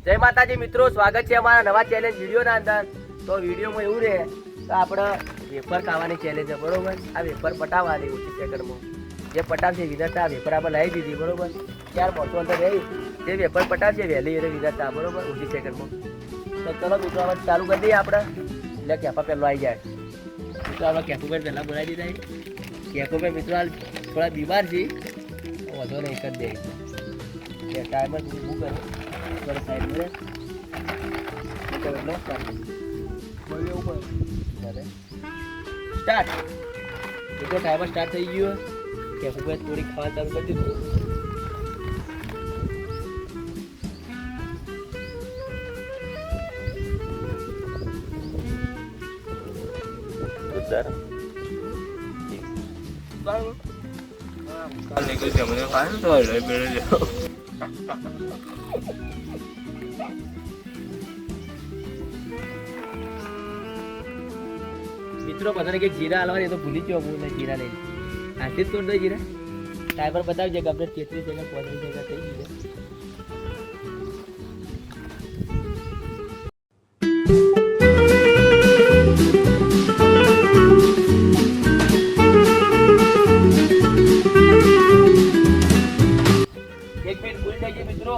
જય માતાજી મિત્રો, સ્વાગત છે અમારા નવા ચેલેન્જ વિડીયોના અંદર. તો વિડીયોમાં એવું રહે તો આપણે વેફર ખાવાની ચેલેન્જ છે, બરોબર. આ વેફર પટાવવાની ઓછી સેકન્ડમાં. જે પટાવશે વિનરતા વેફર આપણે લાવી દીધી, બરોબર. 4 મોટો અંદર રહી જે વેફર પટાવશે વહેલી એને વિનરતા, બરોબર, ઓછી સેકન્ડમાં. તો ચલો મિત્રો હવે ચાલુ કરી દઈએ આપણે. એટલે કેફા પહેલો આવી જાય મિત્રો. આપણે કેફુભાઈ પહેલાં બોલાવી દીધા. કેફુભાઈ મિત્રો હાલ થોડા બીમાર છે, વધો નહીં કરી દે ટાઈમર ઊભું કરે સાઈડ સ્ટાર્ટ. મિત્રો ટાઈમર સ્ટાર્ટ થઈ ગયો. કેફુભાઈ થોડી ખાવા ચાલુ કરી દીધું. મિત્રો બધાને કે જીરા હાલવાની તો ભૂલી ગયો હું. જીરા લઈને હાથી જ તોડ દો જીરા. ટાઈમર બતાવજે કે આપણે 33 સેકન્ડ 35 સેકન્ડ થઈ ગયું. મિત્રો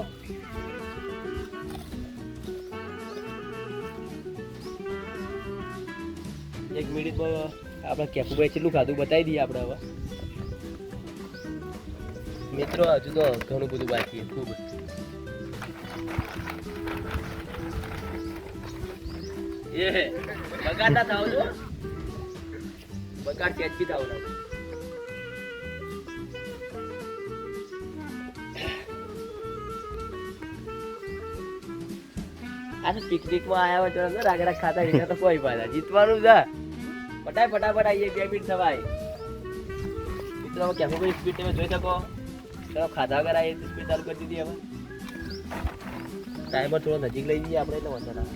એક મિનિટમાં આપણે કેફુભાઈ કેટલું ખાધું બતાવી દઈએ આપણે. હવે મિત્રો હજુ તો ઘણું બધું બાકી ખૂબ. એ બગાડ ના થાવ છો, બગાડ ચેચી થાવ ના. આ પિકનિકમાં આવ્યા હોય તો રાગડા ખાતા રીતા તો કોઈ પાછા જીતવાનું છે. ફટાફટ આવીએ, 2 મિનિટ થવાય. મિત્રો હવે કેફો કોઈ સ્પીડ તમે જોઈ શકો. ચલો ખાધા વગર આવીએ સ્પીડ ચાલુ કરી દીધી. હવે ટાઈમર થોડો નજીક લઈ જઈએ આપણે, એટલે વાંધો ના.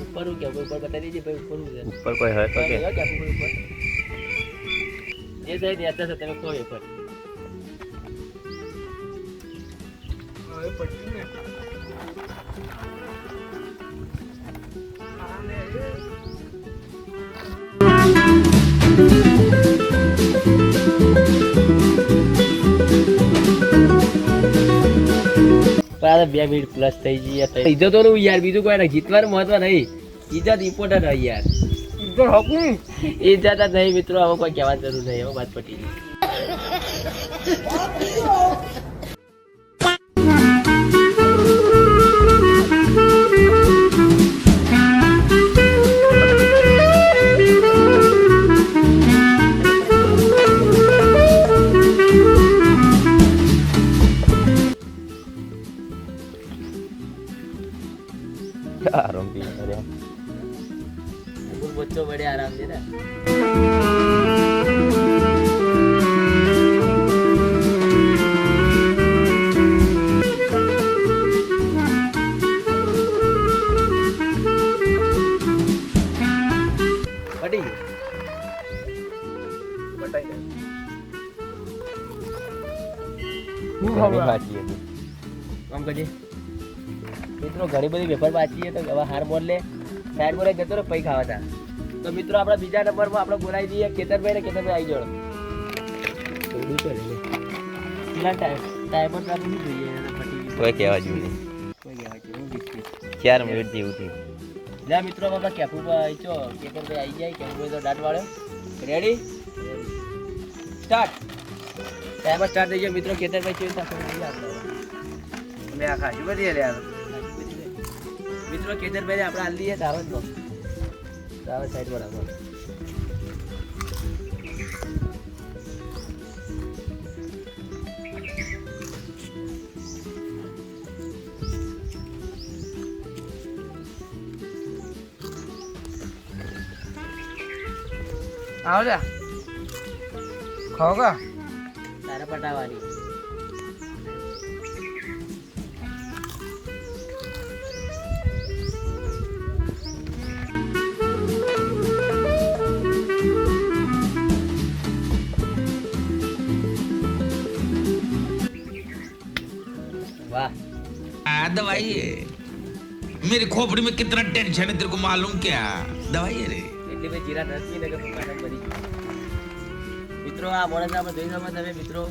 ઉપર હું કેફો ઉપર બતાવી દીધી ભાઈ. ઉપર હું છે ઉપર કોઈ હોય તો કેફો ઉપર એ સાઈડ યાદ છે તમે કોઈ પર હવે પટ્ટી ને પાછા 2 મિનિટ પ્લસ થઈ ગઈ. ઇજ્જત તો યાર, બીજું કોઈ ના. જીતવાનું મહત્વ નહીં, ઇજ્જત ઇમ્પોર્ટન્ટ હોય યાર. ઇજ્જત નહીં મિત્રો, હવે કોઈ કહેવાની જરૂર નહીં. હવે વાત પટી ગઈ. બચ્ચો બડે આરામ છે ને. મિત્રો ઘણી બધી વેફર બાકી છે, તો હવે હાર મોર લે સાઈડ બોલાઈ જતો ને પૈ ખાવા હતા. તો મિત્રો આપણે બીજા નંબરમાં આપણે બોલાવી દઈએ કેતનભાઈ ને. કેતનભાઈ આવી જાઓ. ટાઈમર ચાલુ નહીં જોઈએ, કોઈ કહેવા જેવું નહીં. 4 મિનિટ જેવું થયું. જા મિત્રો આપણે કેફુભાઈ છો, કેતનભાઈ આવી જાય. કેફુભાઈ તો દાંત વાળ્યો. Ready start. ટાઈમર સ્ટાર્ટ થઈ ગયો મિત્રો. કેતનભાઈ કેવી રીતે આપણે આ ખાસી બધી લે મિત્રો. કેતનભાઈ આપણે હાલ દઈએ દાવત નો. દાવત સાઈડ પર રાખો. આવો જા ખાઓ કા તારે પટાવાની. क्या दवाई है मेरी खोपड़ी में कितना टेंशन है तेरे को मालूम क्या दवाई है रे એટલી બધી જીરા નથી ને કે પપ્પાને બની ગયું મિત્રો આ મોણસ આપણે જોઈ શકો તમે મિત્રો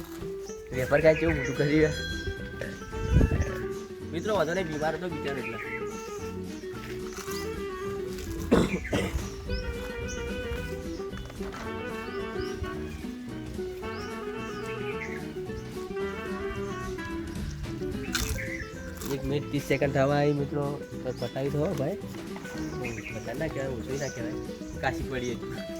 વેફર ખાય કેવું મોટું કરી મિત્રો વધુ નહીં બીમાર હતો બિચારો એટલા એક મિનિટ 30 સેકન્ડ થવા આવી મિત્રો પતાવી દો ભાઈ પતા ના કહેવાય ઓછું ના કહેવાય કાશી પડી હતી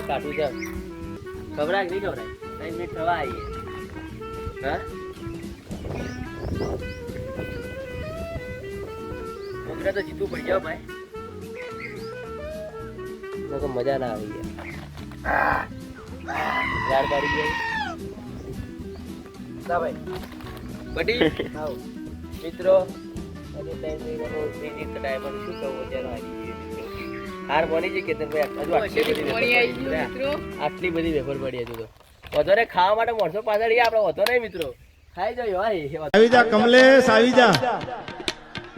કાઢું છે ખબરાય નહીં ખબરાય 3 મિનિટ થવા આવી હા ઉતરે તો જીતવું પડી જાવ ભાઈ મજા ના આવી યાર પાડી ગઈ ના ભાઈ બડી આવ મિત્રો અને ટાઈમ શું કહું અત્યારે આવી હાર બની છે કેતનભાઈ આટલી બધી વેફર પડી હજુ તો વધો ને ખાવા માટે મોણસો પાછળ આપણે વધો નહીં મિત્રો ખાઈ જાય આવી જા કમલેશ આવી જા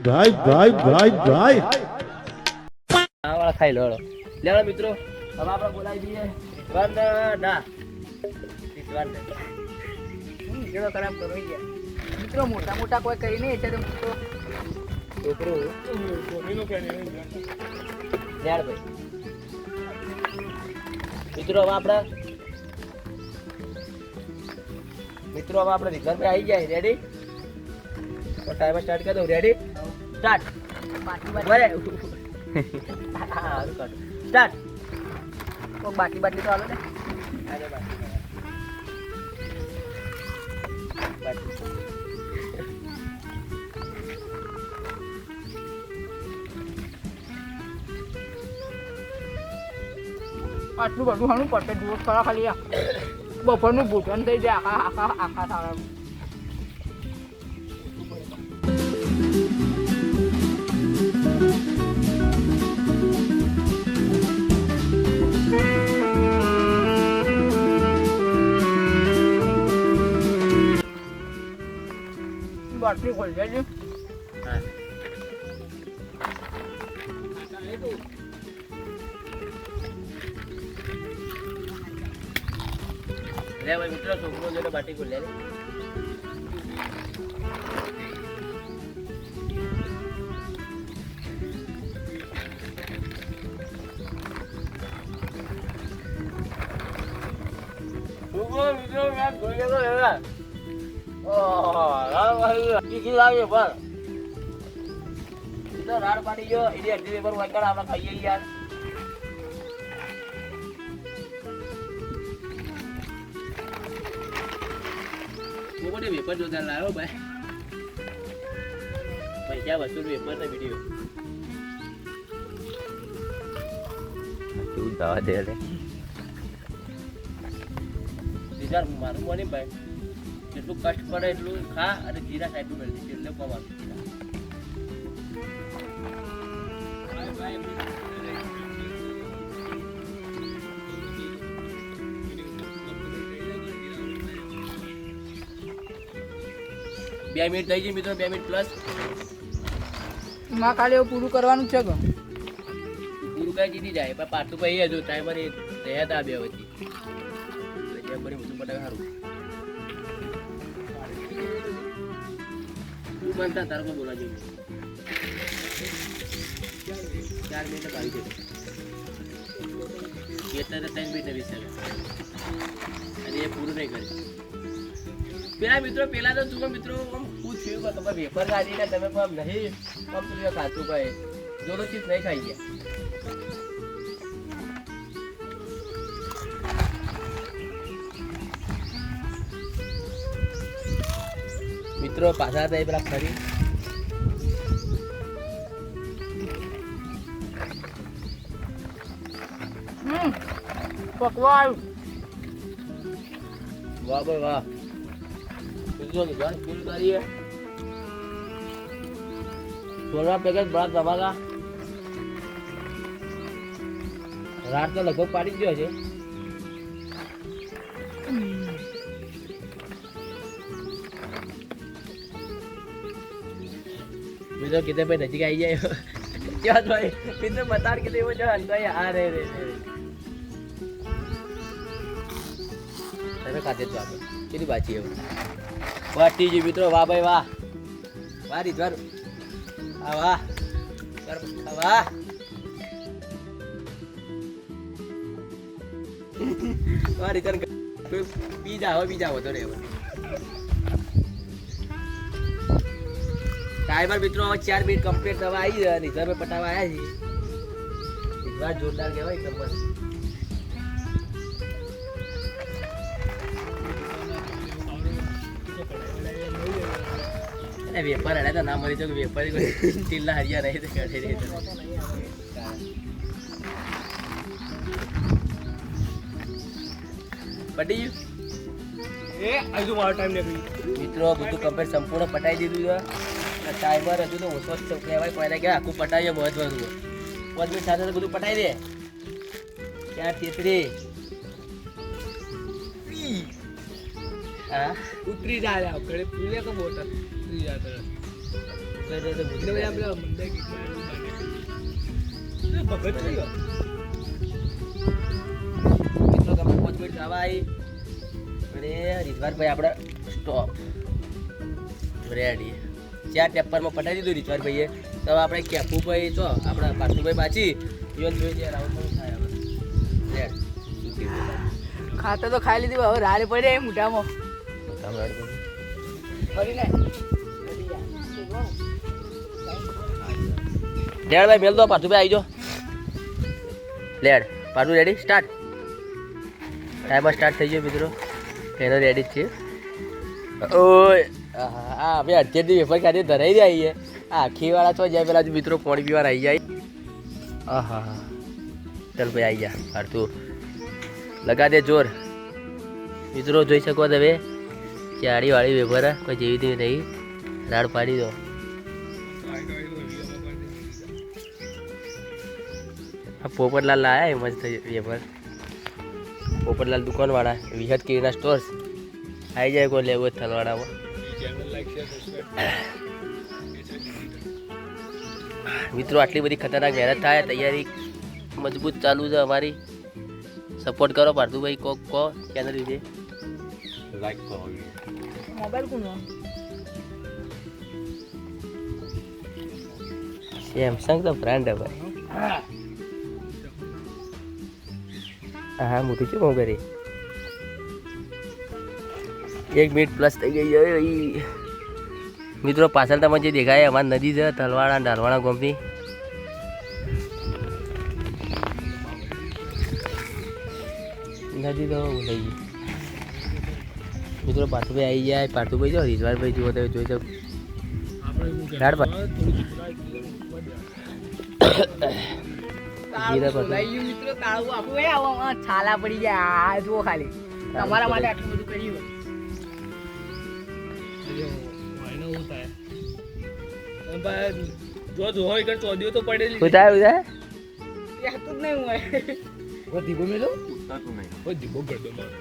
ભાઈ ભાઈ ભાઈ ભાઈ હા વાળા ખાઈ લો લેવા મિત્રો હવે આપણે બોલાવી દઈએ વંદના વિશ્વાન ખરાબ કરો મિત્રો મોટા મોટા કોઈ કઈ નહીં એટલે મિત્રો છોકરો મિત્રો હવે આપણા વિજ્ઞાનભાઈ આવી જાય રેડી ટાઈમ સ્ટાર્ટ કરી દઉં રેડી સ્ટાર્ટ સ્ટાર્ટ બાટલી બાટલી તો હાલો ને આટલું બધું ઘણું પડશે દિવસ ખરા ખાલી બપોરનું ભોજન થઈ જાય આખા સારા બાટલી ખોલી જાય લે ભાઈ મિત્રો છોકરો જોડે બાટી ખોલ લે છોકરો મિત્રો મેં જોઈ ગયો એલા રાડ પાડી કી લાવીએ પર તો રાડ પાડી ગયો એની અડધી પર વાકડ આપણે ખાઈએ યાર મોટે વેપર જોતા લાવ્યો ભાઈ પૈસા વસૂલ વેપર ને વિડીયો તું દવા દે લે જીરા મારું મોની ભાઈ જેટલું કષ્ટ પડે એટલું ખા અને જીરા સાઈડ પર દે એટલે કમાવાનું બે મિનિટ થઈ ગઈ મિત્રો 2 મિનિટ પ્લસ માં ખાલી એવું પૂરું કરવાનું છે કે પૂરું કઈ જીતી જાય પણ પાછું પછી હજુ ટાઈમર એ રહ્યા હતા બે વચ્ચે ટાઈમર બધું પટાવે સારું તું બનતા તાર કોઈ બોલા જેવું 4 મિનિટ આવી જાય એટલે 3 મિનિટ 20 સેકન્ડ અને એ પૂરું નહીં કરે પેલા તો તું મિત્રો આમ પૂછ્યું કે તમે વેફર કાઢીને તમે પણ નહીં આમ પેલું ખાતું કહે જો તો ચીજ નહીં ખાઈ ગયા. મિત્રો પાછા હતા એ પેલા ફરી પકવા આવ્યું. વાહ ભાઈ વાહ. બીજો લીધો ફૂલ કરીએ 16 પેકેટ બड़ा દબાગા. રાત તો લગભગ પાડી જ ગયો છે. મિત્રો કીધે ભાઈ નજીક આવી જાય ક્યાં ભાઈ મિત્રો બતાડ કીધે એવો જો હંતાઈ આ રે રે તમે ખાતે તો આપણે કેટલી બાચી એવું વાટી જી મિત્રો. વાહ ભાઈ વાહ. વાહ રીતવાર. આ વાહ વાહ. વાહ રીતર બીજા હવે બીજા વધો રે. ટાઈમર મિત્રો હવે 4 મિનિટ કમ્પ્લીટ થવા આવી છે. રીતર પટાવા આવ્યા છે. રીતવાર જોરદાર કહેવાય એકદમ. વેપાર હડે તો ના મળી તો વેપારી ટીલા હરિયા રહી તો કાઢે રહી પટી ગયું. હજુ મારો ટાઈમ નીકળી. મિત્રો બધું કમ્પ્લીટ સંપૂર્ણ પટાઈ દીધું છે. ટાઈમર હજુ તો ઓછો જ કહેવાય. કોઈને કે આખું પટાવીએ મહત્વનું 5 મિનિટ સાથે બધું પટાઈ દે. ક્યાં તેતરી હા ઉતરી જાય આપણે પીલે કે બોટલ ઉતરી જાય તો એટલે આપણે મંદે કે ભગત થઈ ગયો. મિત્રો તમે 5 મિનિટ થવા આવી અને રીતવારભાઈ આપણે સ્ટોપ રેડી 4 ટેપરમાં પટાઈ દીધું રીતવારભાઈએ. તો હવે આપણે કેપુભાઈ તો આપણા પાર્થુભાઈ પાછી જીવન જોઈ છે રાઉન્ડ થાય હવે ખાતા તો ખાઈ લીધું હવે રાડે પડે મોઢામાં ફરીને લેડ ભાઈ મેલ દો. પાર્થુભાઈ આવી જાઓ. Let Parthu ready start. Timer start થઈ ગયો મિત્રો. એનો રેડી જ છે. ઓય હા અમે અત્યારથી વેફર ખાધી ધરાઈ જાય છે. આખી વાળા છો જાય પેલા મિત્રો પાણી પીવા આવી જાય. હા ચાલ ભાઈ આવી જા પાર્થુ લગા દે જોર. મિત્રો જોઈ શકો તમે ચાળી વાળી વેફર કોઈ જેવી તેવી નહીં. રાડ પાડી દો. પોપટલાલ લાયા મસ્ત વેફર. પોપટલાલ દુકાનવાળા વિહત કિરના સ્ટોર્સ આવી જાય કોઈ લેવું થલવાડામાં. મિત્રો આટલી બધી ખતરનાક મહેનત થાય તૈયારી મજબૂત ચાલુ છે અમારી. સપોર્ટ કરો પાર્થુભાઈ. કો ચેનલ વિશે લાઈક કરો. મોબાઈલ કોનો સેમસંગ તો બ્રાન્ડ હે ભાઈ. હા મોટું છે બહુ કરી 1 મિનિટ પ્લસ થઈ ગઈ છે મિત્રો. પાછળ તમે જે દેખાય અમારી નદી છે તલવાડા ડાલવાડા ગોમની. નદી તો થઈ ગઈ મિત્રો. પાર્થુભાઈ આવી જાય. પાર્થુભાઈ જો રીઝવારભાઈ જુઓ તો જોઈ શકો. મિત્રો તાળું આખું એ આવો છાલા પડી ગયા. આ જુઓ ખાલી તમારા માટે આટલું બધું કર્યું. જો જો હોય કે ચોદીઓ તો પડેલી ઉતાર ઉતાર યાતું જ નહીં હોય. ઓ દીબો મેલો ઓ દીબો ગડો માર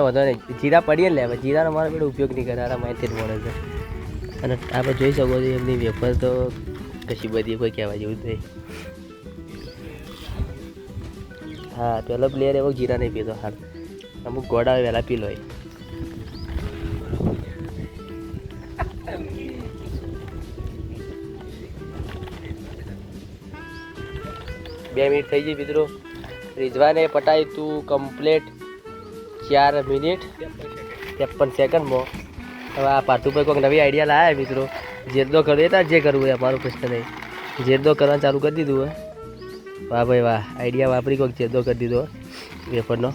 વધો ને જીરા પડીએ લે. જીરાનો મારો પેલો ઉપયોગ નહીં કરે. આરા માહિતી મળે છે. અને આપણે જોઈ શકો છો એમની વેફર તો કશી બધી કોઈ કહેવા જેવું નહીં. હા પેલો પ્લેયર એવો જીરા નહીં પીતો. હાલ અમુક ગોડા વહેલા પી લો. 2 મિનિટ થઈ ગઈ મિત્રો. રિઝવાને પટાઈ તું કમ્પ્લેટ 4 મિનિટ 53 સેકન્ડમાં. હવે આ પાર્થુભાઈ કોઈક નવી આઈડિયા લાવ્યા મિત્રો. જેટલો કરો એ તાર જે કરવું એ અમારો પ્રશ્ન નહીં. જેરદો કરવાનું ચાલુ કરી દીધું હે વાહ ભાઈ વાહ આઈડિયા વાપરી કોઈક જેરદો કરી દીધો વેફરનો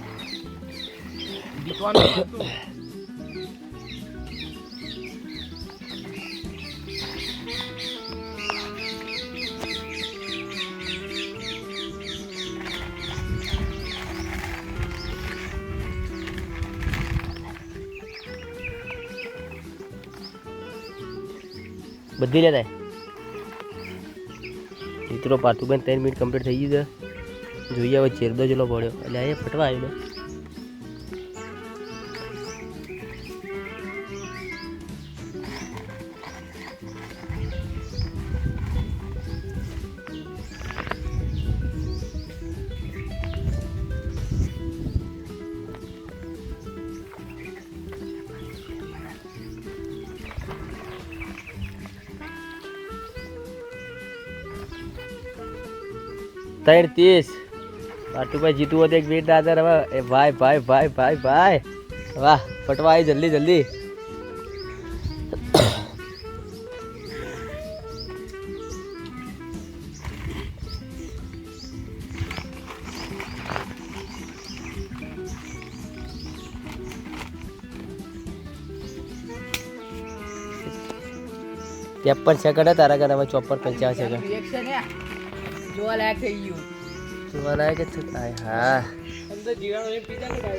બધી લેતા મિત્રો પાર્થુબેન 3 મિનિટ કમ્પ્લીટ થઈ ગઈ છે જોઈએ હવે ચેરદો જેલો પડ્યો એટલે અહીંયા ફટવા આવ્યો ત્રણ 30 પાટુભાઈ જીતું હોત એક મિનિટ દાદર હવે એ ભાઈ ભાઈ ભાઈ ભાઈ ભાઈ વાહ ફટવા આવી જલ્દી જલ્દી ત્રેપન સેકન્ડ તારા ઘરમાં 54 55 સેકન્ડ રિએક્શન હે જોવા લાયક થઈ ગયું જોવા લાયક જ છે હા અંદર જીવાનો એ પીધા કે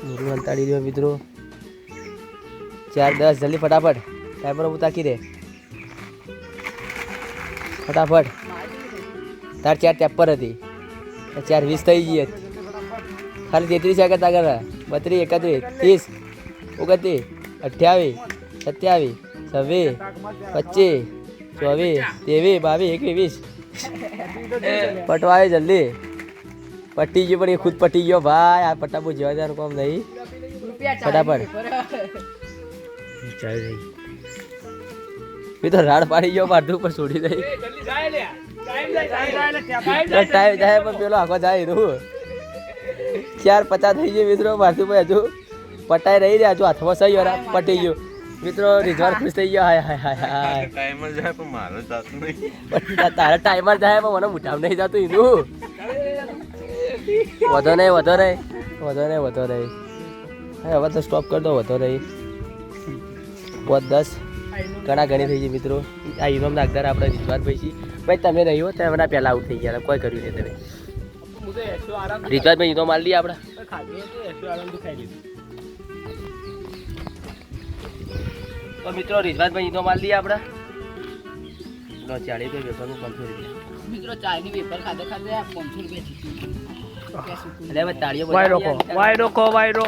નીરું અંતાડી રહ્યો મિત્રો 4:10 જલ્દી ફટાફટ ટાઈમર હું તાકી દે ફટાફટ તાર 4:53 હતી 4:20 થઈ ગઈ ખાલી 33 સેકન્ડ આગળ 32 31 30 29 28 27 26 24 23 22 21 પટવાય જલ્દી પટી ગયો પણ એ ખુદ પટી ગયો ભાઈ આ પટ્ટા બહુ જવાદાર કામ નહીં ફટાફટ ચાલી રહી મેં તો રાડ પાડી ગયો મારું ઉપર છોડી દઈ ટાઈમ જાય પણ પેલો આખો જાય રું 4:50 થઈ ગયો મિત્રો મારું ભાઈ હજુ પટાઈ રહી રહ્યા હજુ હાથમાં સહી વાર પટી ગયો મિત્રો રિઝવાન ખુશ થઈ ગયો હાય હાય હાય હાય ટાઈમર જાય પણ મારો જાતું નહીં તારા ટાઈમર જાય પણ મને મુઠામ નહીં જતું એનું વધો નહીં હવે તો સ્ટોપ કરી દો વધો નહીં 5:10 ઘણા ઘણી થઈ ગઈ મિત્રો આ ઇનામ નાગદાર આપણે રિઝવાનભાઈ છીએ ભાઈ તમે રહ્યો તો એમના પહેલાં આઉટ થઈ ગયા કોઈ કર્યું નહીં તમે રિઝવાનભાઈ ઇનામ મારી લઈએ આપણે તો મિત્રો રિઝવાનભાઈ ઇનામ મારી લઈએ આપણે લો 40 રૂપિયા વેપારનું 500 રૂપિયા મિત્રો ચાયની વેફર ખાતે ખાતે 500 રૂપિયા જીત્યું એટલે હવે તાળીઓ વાયરો